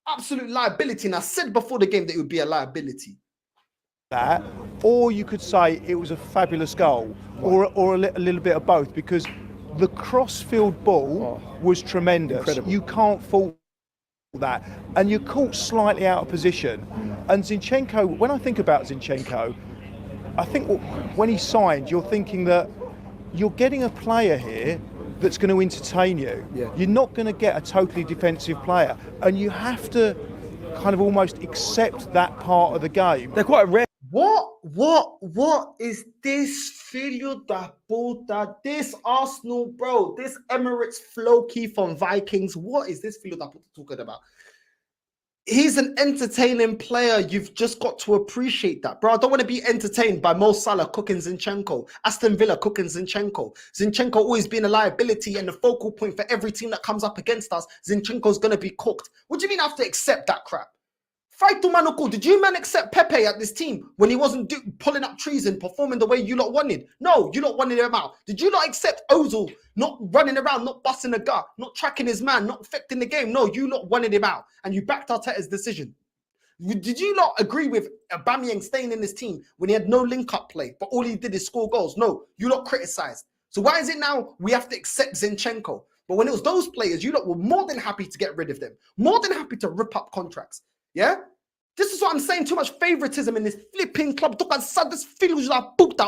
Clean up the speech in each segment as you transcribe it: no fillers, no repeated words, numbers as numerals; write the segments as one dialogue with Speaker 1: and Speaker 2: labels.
Speaker 1: Absolute liability. And I said before the game that it would be a liability.
Speaker 2: That, or you could say it was a fabulous goal, or a little bit of both, because the cross-field ball was tremendous.
Speaker 3: Incredible.
Speaker 2: You can't fault that, and you're caught slightly out of position. And Zinchenko, when I think about Zinchenko, I think when he signed, you're thinking that you're getting a player here that's going to entertain you.
Speaker 3: Yeah.
Speaker 2: You're not going to get a totally defensive player, and you have to kind of almost accept that part of the game.
Speaker 3: They're quite rare.
Speaker 1: What is this filho da puta? This Arsenal, bro, this Emirates Floki from Vikings. What is this filho da puta talking about? He's an entertaining player. You've just got to appreciate that, bro. I don't want to be entertained by Mo Salah cooking Zinchenko, Aston Villa cooking Zinchenko. Zinchenko always being a liability and the focal point for every team that comes up against us. Zinchenko's going to be cooked. What do you mean I have to accept that crap? Fightu Manoko, did you man accept Pepe at this team when he wasn't pulling up trees and performing the way you lot wanted? No, you lot wanted him out. Did you not accept Ozil not running around, not busting a gut, not tracking his man, not affecting the game? No, you lot wanted him out and you backed Arteta's decision. Did you not agree with Aubameyang staying in this team when he had no link-up play, but all he did is score goals? No, you lot criticized. So why is it now we have to accept Zinchenko? But when it was those players, you lot were more than happy to get rid of them, more than happy to rip up contracts. Yeah? This is what I'm saying. Too much favoritism in this flipping club. This feels like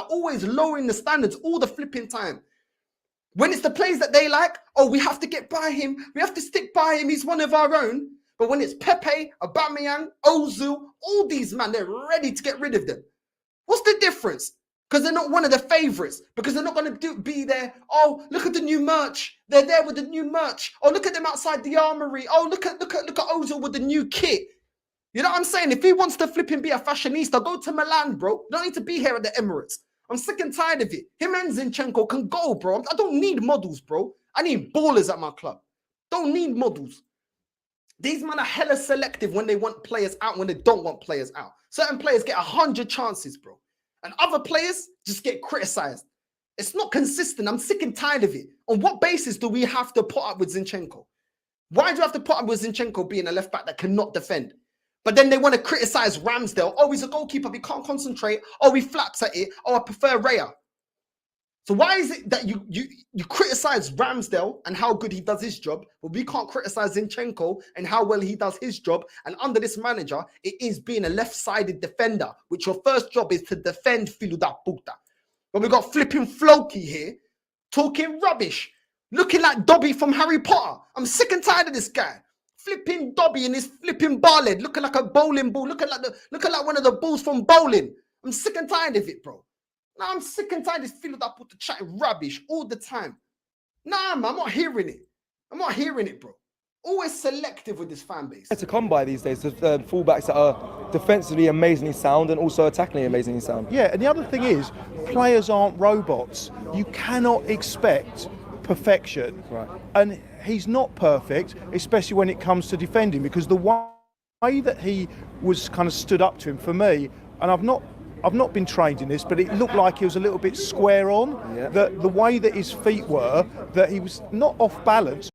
Speaker 1: always lowering the standards all the flipping time. When it's the players that they like, oh, we have to get by him. We have to stick by him. He's one of our own. But when it's Pepe, Aubameyang, Ozil, all these man, they're ready to get rid of them. What's the difference? Because they're not one of the favorites. Because they're not going to be there. Oh, look at the new merch. They're there with the new merch. Oh, look at them outside the armory. Oh, look at Ozil with the new kit. You know what I'm saying? If he wants to flip and be a fashionista, go to Milan, bro. You don't need to be here at the Emirates. I'm sick and tired of it. Him and Zinchenko can go, bro. I don't need models, bro. I need ballers at my club. Don't need models. These men are hella selective when they want players out, when they don't want players out. Certain players get 100 chances, bro. And other players just get criticized. It's not consistent. I'm sick and tired of it. On what basis do we have to put up with Zinchenko? Why do you have to put up with Zinchenko being a left back that cannot defend? But then they want to criticize Ramsdale. Oh, he's a goalkeeper. We can't concentrate. Oh, he flaps at it. Oh, I prefer Raya. So why is it that you criticize Ramsdale and how good he does his job, but we can't criticize Zinchenko and how well he does his job? And under this manager, it is being a left-sided defender, which your first job is to defend filho da puta. But we got flipping Floki here, talking rubbish, looking like Dobby from Harry Potter. I'm sick and tired of this guy. Flipping Dobby in his flipping ball head, looking like a bowling ball, looking like one of the balls from bowling. I'm sick and tired of it, bro. Now I'm sick and tired of this filho da puta chatting rubbish all the time. Nah, man, I'm not hearing it. I'm not hearing it, bro. Always selective with this fan base.
Speaker 3: To come by these days, the fullbacks that are defensively amazingly sound and also attackingly amazingly sound.
Speaker 2: Yeah, and the other thing is, players aren't robots. You cannot expect perfection.
Speaker 3: Right.
Speaker 2: And he's not perfect, especially when it comes to defending, because the way that he was kind of stood up to him, for me, and I've not been trained in this, but it looked like he was a little bit square on.
Speaker 3: Yeah.
Speaker 2: That the way that his feet were, that he was not off balance,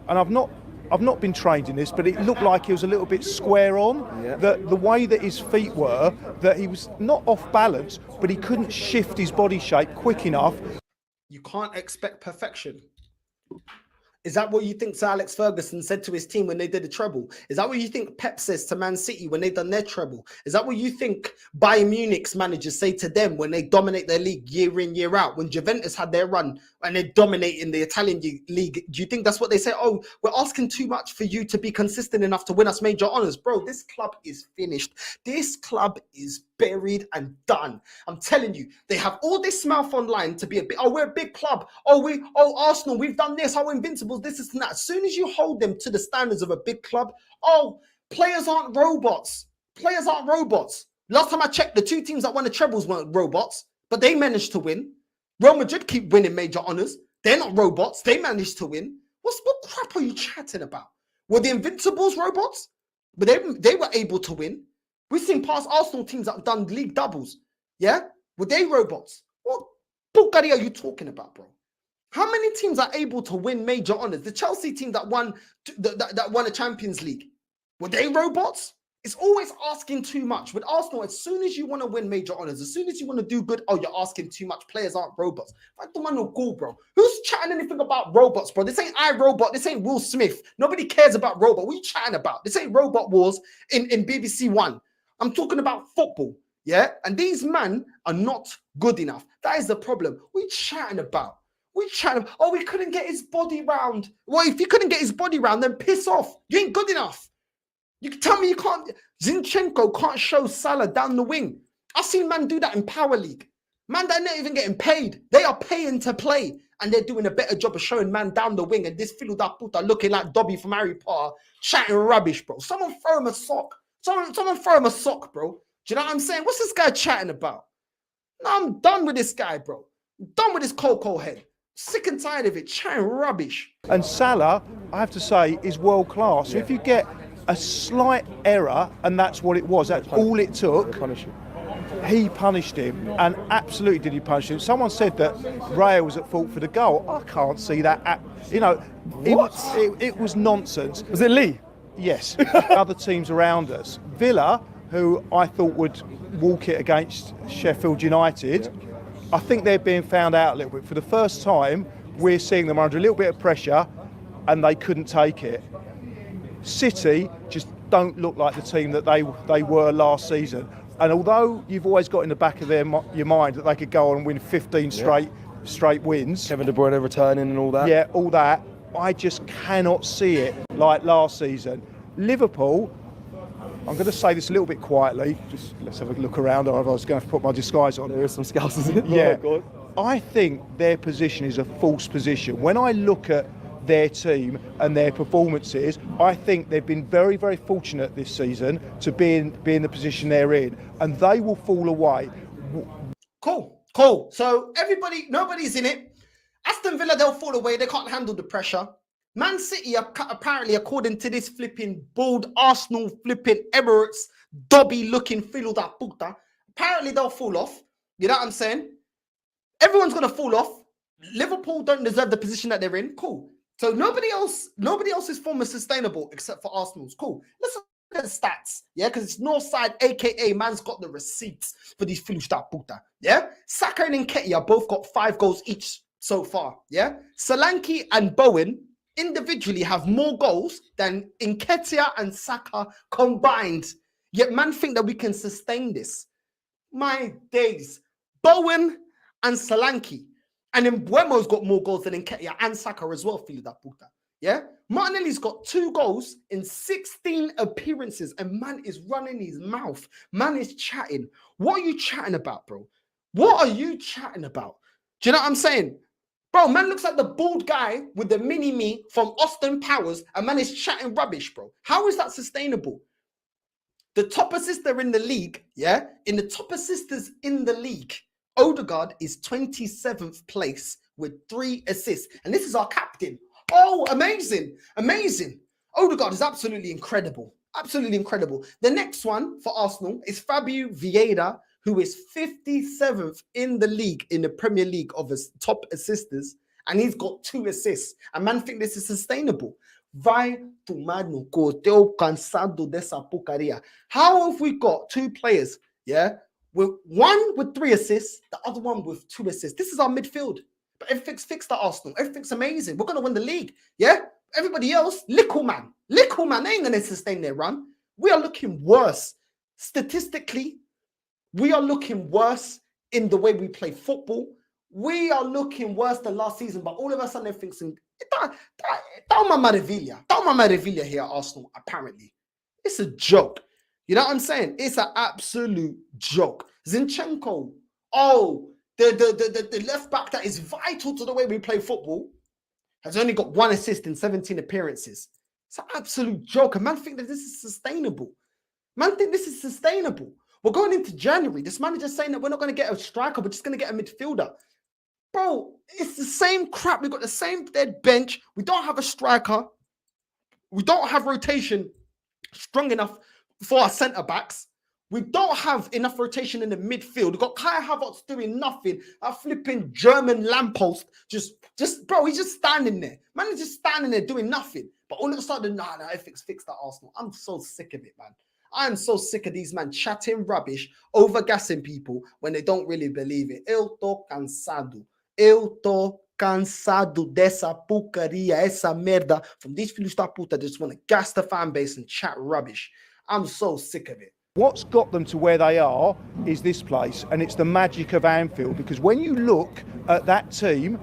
Speaker 2: and I've not been trained in this, but it looked like he was a little bit square on.
Speaker 3: Yeah.
Speaker 2: That the way that his feet were, that he was not off balance, but he couldn't shift his body shape quick enough.
Speaker 1: You can't expect perfection. Is that what you think Sir Alex Ferguson said to his team when they did the treble? Is that what you think Pep says to Man City when they've done their treble? Is that what you think Bayern Munich's managers say to them when they dominate their league year in, year out? When Juventus had their run and they dominate in the Italian league, do you think that's what they say? Oh, we're asking too much for you to be consistent enough to win us major honours. Bro, this club is finished. This club is buried and done. I'm telling you, they have all this mouth online to be a bit, oh, we're a big club. Oh, Arsenal, we've done this. Oh, Invincibles, this is that. As soon as you hold them to the standards of a big club, oh, players aren't robots. Players aren't robots. Last time I checked, the two teams that won the trebles weren't robots, but they managed to win. Real Madrid keep winning major honours. They're not robots. They managed to win. What crap are you chatting about? Were the Invincibles robots? But they were able to win. We've seen past Arsenal teams that have done league doubles. Yeah? Were they robots? What Bulgaria are you talking about, bro? How many teams are able to win major honours? The Chelsea team that won a Champions League. Were they robots? It's always asking too much. With Arsenal, as soon as you want to win major honours, as soon as you want to do good, oh, you're asking too much. Players aren't robots. I don't want no goal, bro. Who's chatting anything about robots, bro? This ain't iRobot. This ain't Will Smith. Nobody cares about robot. What are you chatting about? This ain't Robot Wars in BBC One. I'm talking about football, yeah? And these men are not good enough. That is the problem. What are you chatting about? We chatting about, oh, we couldn't get his body round. Well, if you couldn't get his body round, then piss off. You ain't good enough. You can tell me you can't. Zinchenko can't show Salah down the wing. I've seen man do that in Power League. Man, they're not even getting paid. They are paying to play, and they're doing a better job of showing man down the wing. And this filo da puta looking like Dobby from Harry Potter, chatting rubbish, bro. Someone throw him a sock. Someone throw him a sock, bro. Do you know what I'm saying? What's this guy chatting about? No, I'm done with this guy, bro. I'm done with this cocoa head. Sick and tired of it, chatting rubbish.
Speaker 2: And Salah, I have to say, is world class. So if you get a slight error, and that's what it was, that's all it took, he punished him, and absolutely did he punish him. Someone said that Raya was at fault for the goal. I can't see that. You know, it was nonsense.
Speaker 3: Was it Lee?
Speaker 2: Yes, other teams around us. Villa, who I thought would walk it against Sheffield United, I think they're being found out a little bit. For the first time, we're seeing them under a little bit of pressure, and they couldn't take it. City just don't look like the team that they were last season. And although you've always got in the back of your mind that they could go on and win 15 straight wins.
Speaker 3: Kevin De Bruyne returning and all that.
Speaker 2: Yeah, all that. I just cannot see it like last season. Liverpool, I'm going to say this a little bit quietly. Just let's have a look around. I was going to put my disguise on.
Speaker 3: There is some scouts, isn't it?
Speaker 2: Yeah.
Speaker 3: Oh,
Speaker 2: I think their position is a false position. When I look at their team and their performances, I think they've been very, very fortunate this season to be in the position they're in, and they will fall away.
Speaker 1: Cool. So nobody's in it. Aston Villa, they'll fall away. They can't handle the pressure. Man City, apparently, according to this flipping bald Arsenal flipping Emirates Dobby looking filo da puta, apparently they'll fall off. You know what I'm saying? Everyone's gonna fall off. Liverpool don't deserve the position that they're in. Cool. So nobody else's form is sustainable except for Arsenal's. Cool. Let's look at the stats. Yeah, because it's Northside, aka man's got the receipts for these filhos da puta. Yeah, Saka and Nketiah both got 5 goals each so far. Yeah, Solanke and Bowen individually have more goals than Nketiah and Saka combined. Yet man think that we can sustain this. My days. Bowen and Solanke. And then Buemo's got more goals than Nketiah and Saka as well, filo da puta. Yeah? Martinelli's got 2 goals in 16 appearances, and man is running his mouth. Man is chatting. What are you chatting about, bro? What are you chatting about? Do you know what I'm saying? Bro, man looks like the bald guy with the mini-me from Austin Powers, and man is chatting rubbish, bro. How is that sustainable? The top assister in the league, yeah? In the top assisters in the league, Odegaard is 27th place with 3 assists. And this is our captain. Oh, amazing. Amazing. Odegaard is absolutely incredible. Absolutely incredible. The next one for Arsenal is Fabio Vieira, who is 57th in the league, in the Premier League of his top assisters. And he's got 2 assists. And man think this is sustainable. Vai tomar no cu, teu cansado dessa porcaria. How have we got 2 players, yeah? With one with 3 assists, the other one with 2 assists. This is our midfield. But everything's fixed at Arsenal. Everything's amazing. We're going to win the league. Yeah? Everybody else, little man. Little man, they ain't going to sustain their run. We are looking worse. Statistically, we are looking worse in the way we play football. We are looking worse than last season. But all of a sudden, everything's in... Dá uma maravilha here at Arsenal, apparently. It's a joke. You know what I'm saying? It's an absolute joke. Zinchenko, the left back that is vital to the way we play football, has only got 1 assist in 17 appearances. It's an absolute joke. And man think that this is sustainable. Man think this is sustainable. We're going into January. This manager's saying that we're not going to get a striker, we're just going to get a midfielder. Bro, it's the same crap. We've got the same dead bench. We don't have a striker. We don't have rotation strong enough for our centre-backs. We don't have enough rotation in the midfield. We've got Kai Havertz doing nothing. A flipping German lamppost. Bro, he's just standing there. Man is just standing there doing nothing. But all of a sudden, nah, everything's fixed at Arsenal. I'm so sick of it, man. I'm so sick of these man chatting rubbish, overgassing people when they don't really believe it. Eu tô cansado. Eu tô cansado dessa porcaria, essa merda. From these filhos da puta that just want to gas the fan base and chat rubbish. I'm so sick of it.
Speaker 2: What's got them to where they are is this place, and it's the magic of Anfield, because when you look at that team,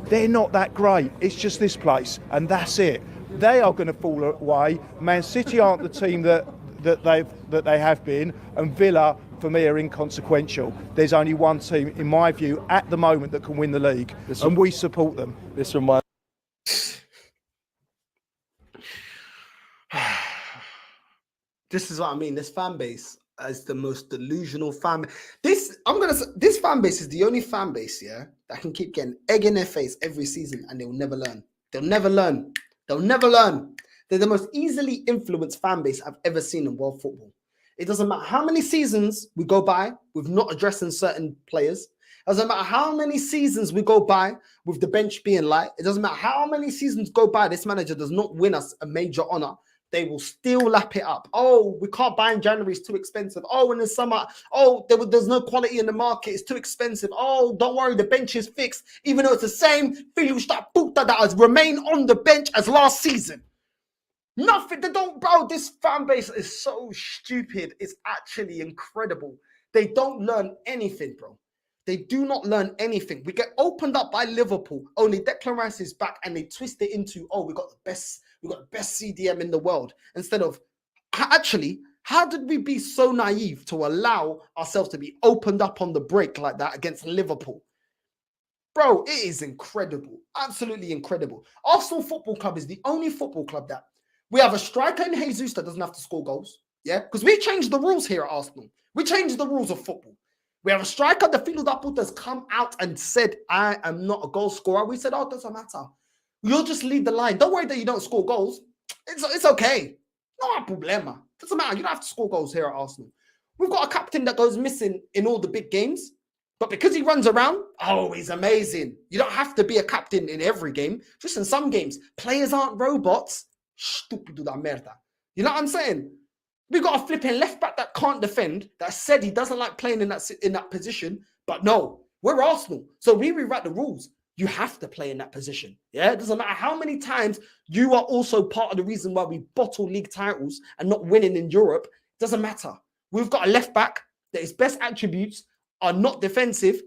Speaker 2: they're not that great. It's just this place, and that's it. They are going to fall away. Man City aren't the team that they have been, and Villa, for me, are inconsequential. There's only one team, in my view, at the moment that can win the league, and we support them.
Speaker 3: This reminds.
Speaker 1: This is what I mean. This fan base is the most delusional fan. This fan base is the only fan base, yeah, that can keep getting egg in their face every season, and they'll never learn. They'll never learn. They'll never learn. They're the most easily influenced fan base I've ever seen in world football. It doesn't matter how many seasons we go by with not addressing certain players. It doesn't matter how many seasons we go by with the bench being light. It doesn't matter how many seasons go by this manager does not win us a major honor. They will still lap it up. Oh, we can't buy in January. It's too expensive. Oh, in the summer. Oh, there's no quality in the market. It's too expensive. Oh, don't worry. The bench is fixed. Even though it's the same filhos da puta that has remained on the bench as last season. Nothing. They don't, bro. This fan base is so stupid. It's actually incredible. They don't learn anything, bro. They do not learn anything. We get opened up by Liverpool. Only Declan Rice is back, and they twist it into, oh, we got the best CDM in the world. Instead of, actually, how did we be so naive to allow ourselves to be opened up on the break like that against Liverpool? Bro, it is incredible. Absolutely incredible. Arsenal Football Club is the only football club that we have a striker in Jesus that doesn't have to score goals. Yeah, because we changed the rules here at Arsenal. We changed the rules of football. We have a striker, the filhos da puta has come out and said, I am not a goal scorer. We said, oh, it doesn't matter. You'll just lead the line. Don't worry that you don't score goals. It's okay. No problema. Doesn't matter. You don't have to score goals here at Arsenal. We've got a captain that goes missing in all the big games. But because he runs around, oh, he's amazing. You don't have to be a captain in every game. Just in some games. Players aren't robots. Stupido da merda. You know what I'm saying? We got a flipping left back that can't defend, that said he doesn't like playing in that position. But no, we're Arsenal. So we rewrite the rules. You have to play in that position. Yeah, it doesn't matter how many times you are also part of the reason why we bottle league titles and not winning in Europe. It doesn't matter. We've got a left back that his best attributes are not defensive.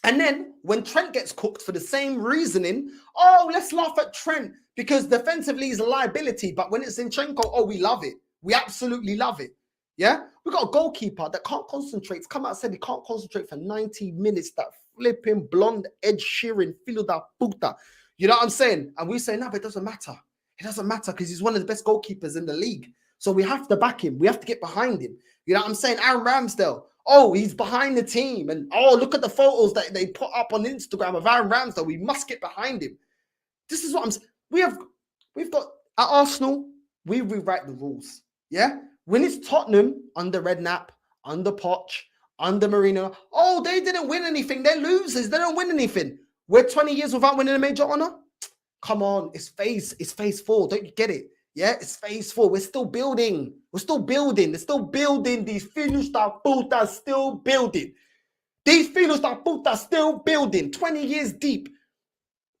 Speaker 1: And then when Trent gets cooked for the same reasoning, oh, let's laugh at Trent because defensively he's a liability. But when it's Zinchenko, oh, we love it. We absolutely love it. Yeah, we got a goalkeeper that can't concentrate. It's come out and said he can't concentrate for 90 minutes. That flipping blonde Ed Sheeran, filho da puta. You know what I'm saying? And we say, no, but it doesn't matter. It doesn't matter because he's one of the best goalkeepers in the league. So we have to back him. We have to get behind him. You know what I'm saying? Aaron Ramsdale. Oh, he's behind the team. And oh, look at the photos that they put up on Instagram of Aaron Ramsdale. We must get behind him. This is what I'm saying. We've got at Arsenal, we rewrite the rules. Yeah? When it's Tottenham under Redknapp, under Poch, under Mourinho, oh, they didn't win anything. They're losers. They don't win anything. We're 20 years without winning a major honor. Come on, it's phase 4. Don't you get it? Yeah, it's phase 4. We're still building. We're still building. They're still building. These filhos da puta still building. These filhos da puta still building. 20 years deep.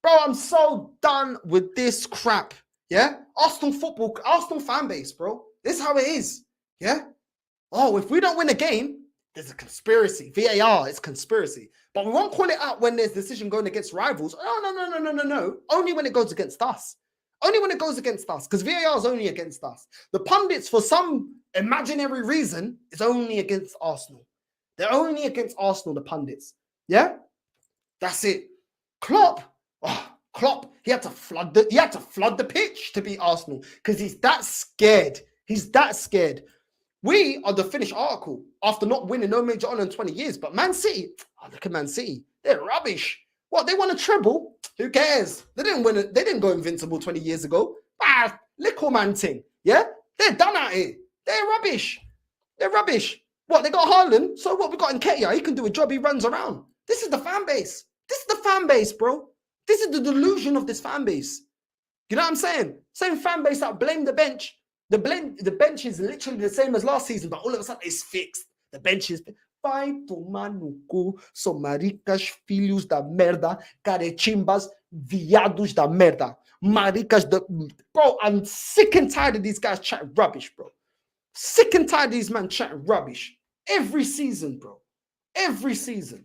Speaker 1: Bro, I'm so done with this crap. Yeah? Arsenal fan base, bro. This is how it is. Yeah? Oh, if we don't win a game, there's a conspiracy. VAR is conspiracy. But we won't call it out when there's decision going against rivals. No. Only when it goes against us. Only when it goes against us. Because VAR is only against us. The pundits, for some imaginary reason, is only against Arsenal. They're only against Arsenal, the pundits. Yeah? That's it. Klopp, he had to flood the pitch to beat Arsenal because he's that scared. He's that scared. We are the finished article after not winning no major honor in 20 years. But Man City, oh, look at Man City. They're rubbish. What, they won a treble? Who cares? They didn't win it. They didn't go invincible 20 years ago. Little man thing. Yeah? They're done at it. They're rubbish. They're rubbish. What, they got Haaland? So what we got in Nketiah? He can do a job. He runs around. This is the fan base. This is the fan base, bro. This is the delusion of this fan base. You know what I'm saying? Same fan base that blame the bench. The bench is literally the same as last season, but all of a sudden it's fixed. The bench is. Vai tomar no cu, são maricas, filhos da merda, carechimbas, viados da merda. Maricas da. Bro, I'm sick and tired of these guys chatting rubbish, bro. Sick and tired of these men chatting rubbish. Every season, bro. Every season.